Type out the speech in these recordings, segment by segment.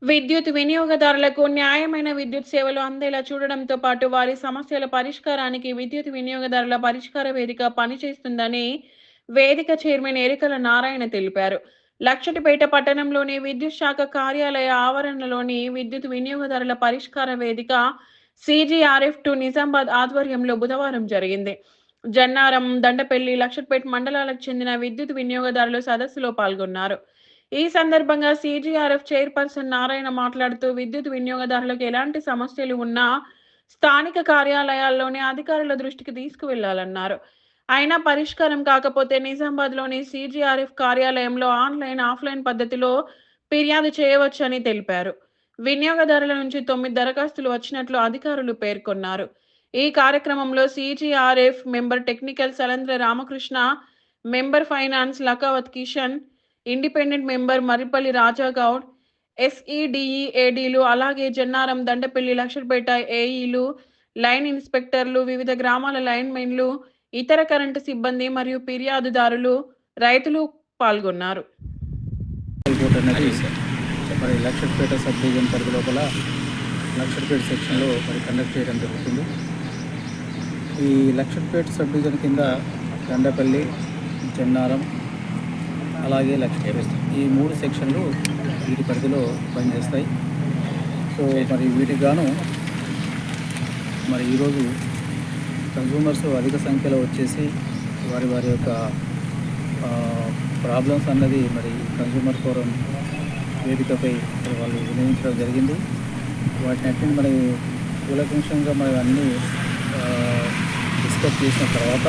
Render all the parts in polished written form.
విద్యుత్ వినియోగదారులకు న్యాయమైన విద్యుత్ సేవలు అందేలా చూడడంతో పాటు వారి సమస్యల పరిష్కారానికి విద్యుత్ వినియోగదారుల పరిష్కార వేదిక పనిచేస్తుందని వేదిక చైర్మన్ ఎరికల నారాయణ తెలిపారు. లక్షటిపేట పట్టణంలోని విద్యుత్ శాఖ కార్యాలయ ఆవరణలోని విద్యుత్ వినియోగదారుల పరిష్కార వేదిక CGRF2 నిజామాబాద్ ఆధ్వర్యంలో బుధవారం జరిగింది. జన్నారం, దండపల్లి, లక్షట్పేట మండలాలకు చెందిన విద్యుత్ వినియోగదారులు సదస్సులో పాల్గొన్నారు. ఈ సందర్భంగా CGRF చైర్పర్సన్ నారాయణ మాట్లాడుతూ విద్యుత్ వినియోగదారులకు ఎలాంటి సమస్యలు ఉన్నా స్థానిక కార్యాలయాల్లోని అధికారుల దృష్టికి తీసుకువెళ్లాలన్నారు. అయినా పరిష్కారం కాకపోతే నిజామాబాద్లోని CGRF కార్యాలయంలో ఆన్లైన్, ఆఫ్లైన్ పద్ధతిలో ఫిర్యాదు చేయవచ్చని తెలిపారు. వినియోగదారుల నుంచి 9 దరఖాస్తులు వచ్చినట్లు అధికారులు పేర్కొన్నారు. ఈ కార్యక్రమంలో CGRF member technical Salandra Ramakrishna, member finance Lakavath Kishan, independent member Marripalli Rajagoud, SEDEADలు, అలాగే జన్నారం, దండపల్లి, లక్షట్పేట ఏఈలు, లైన్ ఇన్స్పెక్టర్లు, వివిధ గ్రామాల లైన్మెన్లు, ఇతర కరెంటు సిబ్బంది మరియు ఫిర్యాదుదారులు, రైతులు పాల్గొన్నారు. మరి లక్షట్పేట సబ్ డివిజన్ పరిధి లోపల లక్షట్పేట సెక్షన్లో మరి కండక్ట్ చేయడం జరుగుతుంది. ఈ లక్షట్పేట సబ్ డివిజన్ కింద దండపల్లి, జన్నారం, అలాగే లక్షట్పేట ఈ 3 సెక్షన్లు వీటి పరిధిలో పనిచేస్తాయి. సో మరి వీటికి గాను మరి ఈరోజు కన్జ్యూమర్స్ అధిక సంఖ్యలో వచ్చేసి వారి వారి యొక్క ప్రాబ్లమ్స్ అన్నది మరి కన్జ్యూమర్ ఫోరం వేదికపై వాళ్ళు వినియోగించడం జరిగింది. వాటిని అన్ని మరి కూలంకషంగా మరి అన్నీ డిస్కస్ చేసిన తర్వాత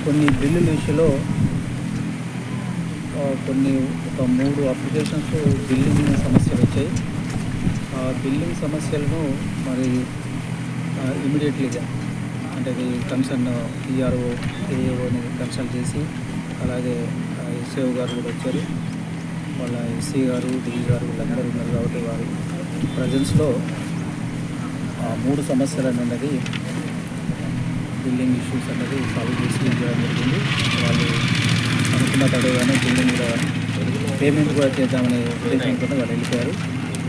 కొన్ని బిల్లుల విషయంలో ఒక 3 అప్లికేషన్స్ బిల్లింగ్ సమస్యలు వచ్చాయి. ఆ బిల్లింగ్ సమస్యలను మరి ఇమీడియట్లీగా అంటే అది కన్సర్న్ PRO, AAOని కన్సల్ట్ చేసి, అలాగే SAO గారు కూడా వచ్చారు, వాళ్ళ SC గారు, DE గారు వీళ్ళందరూ ఉన్నారు. కాబట్టి వారి ప్రజెన్స్లో 3 సమస్యలు అన్నది బిల్లింగ్ ఇష్యూస్ అన్నది సాల్వ్ చేసి చేయడం జరిగింది. వాళ్ళు అనుకున్న తడగానే బిల్లింగ్ కూడా పేమెంట్ కూడా చేద్దామనే ఉద్దేశంతో వాళ్ళు వెళ్ళిపోయారు.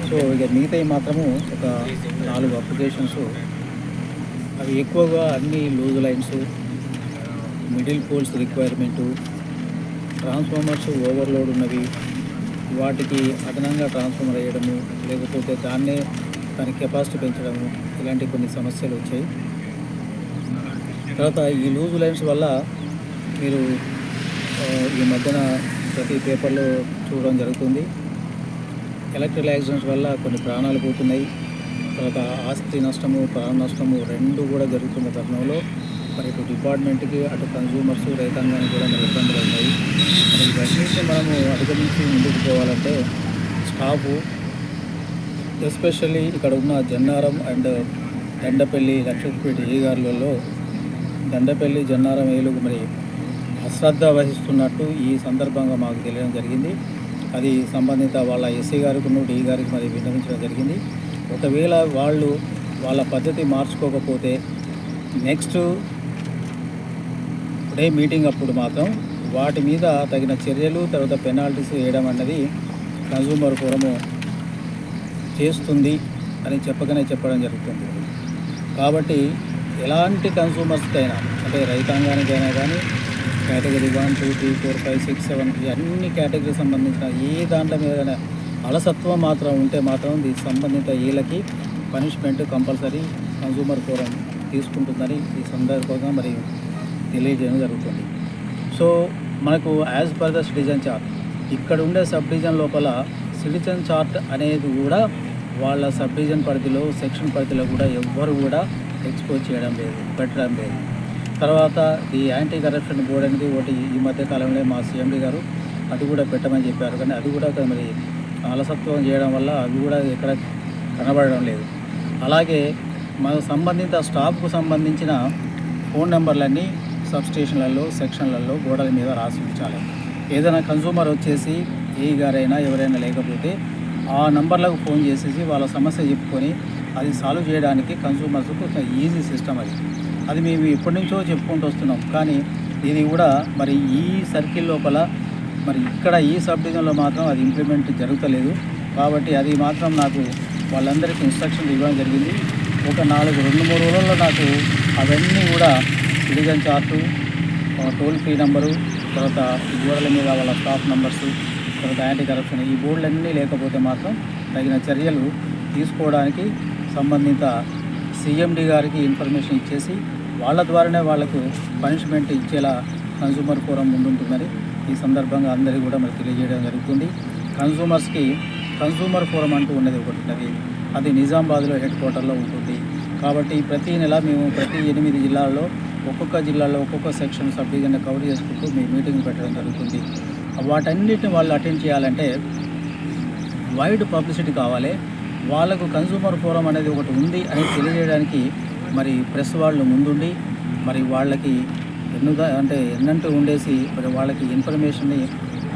సో ఇక మిగతాయి మాత్రము ఒక 4 అప్లికేషన్స్, అవి ఎక్కువగా అన్ని loose lines, middle poles requirement, transformers overload ఉన్నవి, వాటికి అదనంగా ట్రాన్స్ఫార్మర్ వేయడము, లేకపోతే దాని కెపాసిటీ పెంచడము, ఇలాంటి కొన్ని సమస్యలు వచ్చాయి. తర్వాత ఈ లూజ్ లైన్స్ వల్ల మీరు ఈ మధ్యన ప్రతి పేపర్లో చూడడం జరుగుతుంది. ఎలక్ట్రికల్ యాక్సిడెంట్స్ వల్ల కొన్ని ప్రాణాలు పోతున్నాయి. తర్వాత ఆస్తి నష్టము, ప్రాణ నష్టము 2 కూడా జరుగుతున్న తరుణంలో మరి ఇటు డిపార్ట్మెంట్కి, అటు కన్జ్యూమర్స్, రైతాంగానికి కూడా మరి ఇబ్బందులు ఉన్నాయి. మరి ఇవన్నీ మనము అధిగమించి ముందుకు పోవాలంటే స్టాఫు, ఎస్పెషల్లీ ఇక్కడ ఉన్న జన్నారం అండ్ దండపల్లి, లక్షట్పేట ఏగారులలో దండపల్లి, జన్నారం ఏలుగు మరి అశ్రద్ధ వహిస్తున్నట్టు ఈ సందర్భంగా మాకు తెలియడం జరిగింది. అది సంబంధిత వాళ్ళ SC గారికి, DE గారికి మరి విన్నవించడం జరిగింది. ఒకవేళ వాళ్ళు వాళ్ళ పద్ధతి మార్చుకోకపోతే నెక్స్ట్ డే మీటింగ్ అప్పుడు మాత్రం వాటి మీద తగిన చర్యలు, తర్వాత పెనాల్టీస్ వేయడం అన్నది కన్జ్యూమర్ ఫోరము చేస్తుంది అని చెప్పడం జరుగుతుంది. కాబట్టి ఎలాంటి కన్జ్యూమర్స్కైనా, అంటే రైతాంగానికైనా కానీ, కేటగిరీ 1, 2, 3, 4, 5, 6, 7 ఈ అన్ని కేటగిరీకి సంబంధించిన ఏ దాంట్లో మీద అలసత్వం మాత్రం ఉంటే మాత్రం దీనికి సంబంధిత వీళ్ళకి పనిష్మెంట్ కంపల్సరీ కన్జ్యూమర్ ఫోరం తీసుకుంటుందని ఈ సందర్భంగా మరి తెలియజేయడం జరుగుతుంది. సో మనకు as per the citizen chart ఇక్కడ ఉండే సబ్ డివిజన్ లోపల సిటిజన్ చార్ట్ అనేది కూడా వాళ్ళ సబ్ డివిజన్ పరిధిలో, సెక్షన్ పరిధిలో కూడా ఎవ్వరు కూడా ఎక్స్పోజ్ చేయడం లేదు, పెట్టడం లేదు. తర్వాత ఈ యాంటీ కరప్షన్ బోర్డు అనేది ఒకటి ఈ మధ్య కాలంలో మా CMD గారు అది కూడా పెట్టమని చెప్పారు. కానీ అది కూడా మరి అలసత్వం చేయడం వల్ల అవి కూడా ఎక్కడ కనబడడం లేదు. అలాగే మన సంబంధిత స్టాఫ్కు సంబంధించిన ఫోన్ నెంబర్లన్నీ సబ్ స్టేషన్లలో, సెక్షన్లలో గోడల మీద రాసి ఉంచాలి. ఏదైనా కన్జ్యూమర్ వచ్చేసి ఏ గారైనా ఎవరైనా లేకపోతే ఆ నంబర్లకు ఫోన్ చేసేసి వాళ్ళ సమస్య చెప్పుకొని అది సాల్వ్ చేయడానికి కన్జ్యూమర్స్కు కొంచెం ఈజీ సిస్టమ్ అది మేము ఎప్పటి నుంచో చెప్పుకుంటూ వస్తున్నాం. కానీ ఇది కూడా మరి ఈ సర్కిల్ లోపల మరి ఇక్కడ ఈ సబ్ డివిజన్లో మాత్రం అది ఇంప్లిమెంట్ జరుగుతలేదు. కాబట్టి అది మాత్రం నాకు వాళ్ళందరికీ ఇన్స్ట్రక్షన్ ఇవ్వడం జరిగింది. ఒక 2-3 రోజుల్లో నాకు అవన్నీ కూడా citizen chart, toll free number, తర్వాత ఈ గోడల మీద వాళ్ళ స్టాఫ్ నంబర్సు, తర్వాత యాంటీ కరప్షన్ ఈ బోర్డులన్నీ లేకపోతే మాత్రం తగిన చర్యలు తీసుకోవడానికి సంబంధిత సీఎండి గారికి ఇన్ఫర్మేషన్ ఇచ్చేసి వాళ్ళ ద్వారానే వాళ్లకు పనిష్మెంట్ ఇచ్చేలా కన్సూమర్ ఫోరం ముందుంటుందని ఈ సందర్భంగా అందరికీ కూడా మరి తెలియజేయడం జరుగుతుంది. కన్సూమర్స్కి కన్సూమర్ ఫోరం అంటూ ఉన్నది ఒకటి ఉన్నది. అది నిజామాబాద్లో హెడ్ క్వార్టర్లో ఉంటుంది. కాబట్టి ప్రతి నెల మేము ప్రతి 8 జిల్లాల్లో ఒక్కొక్క జిల్లాలో ఒక్కొక్క సెక్షన్ సబ్ డివిజన్ కవర్ చేసుకుంటూ మీ మీటింగ్ పెట్టడం జరుగుతుంది. వాటన్నిటిని వాళ్ళు అటెండ్ చేయాలంటే వైడ్ పబ్లిసిటీ కావాలి. వాళ్ళకు కన్సూమర్ ఫోరం అనేది ఒకటి ఉంది అని తెలియజేయడానికి మరి ప్రెస్ వాళ్ళు ముందుండి మరి వాళ్ళకి ఎన్నంటూ ఉండేసి మరి వాళ్ళకి ఇన్ఫర్మేషన్ని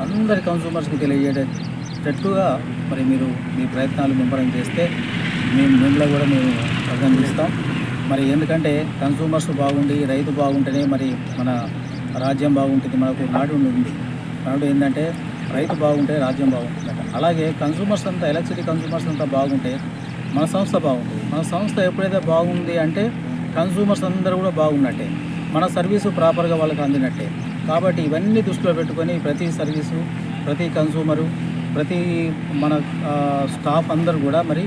అందరి కన్సూమర్స్కి తెలియజేటట్టుగా మరి మీరు మీ ప్రయత్నాలు ముమ్మరం చేస్తే మిమ్మల్ని కూడా మేము అభినందిస్తాం. మరి ఎందుకంటే కన్సూమర్స్ బాగుండి రైతు బాగుంటేనే మరి మన రాజ్యం బాగుంటుంది. మనకు నాడు ఉంది. నాడు ఏంటంటే రైతు బాగుంటే రాజ్యం బాగుంటుందట. అలాగే కన్సూమర్స్ అంతా ఎలక్ట్రిసిటీ కన్సూమర్స్ అంతా బాగుంటే మన సంస్థ బాగుంటుంది. మన సంస్థ ఎప్పుడైతే బాగుంది అంటే కన్సూమర్స్ అందరూ కూడా బాగున్నట్టే, మన సర్వీసు ప్రాపర్గా వాళ్ళకి అందినట్టే. కాబట్టి ఇవన్నీ దృష్టిలో పెట్టుకొని ప్రతి సర్వీసు, ప్రతి కన్సూమరు, ప్రతి మన స్టాఫ్ అందరూ కూడా మరి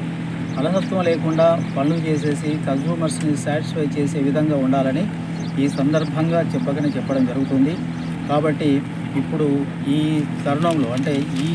అలసత్వం లేకుండా పనులు చేసేసి కన్సూమర్స్ని సాటిస్ఫై చేసే విధంగా ఉండాలని ఈ సందర్భంగా చెప్పడం జరుగుతుంది. కాబట్టి ఇప్పుడు ఈ తరుణంలో అంటే ఈ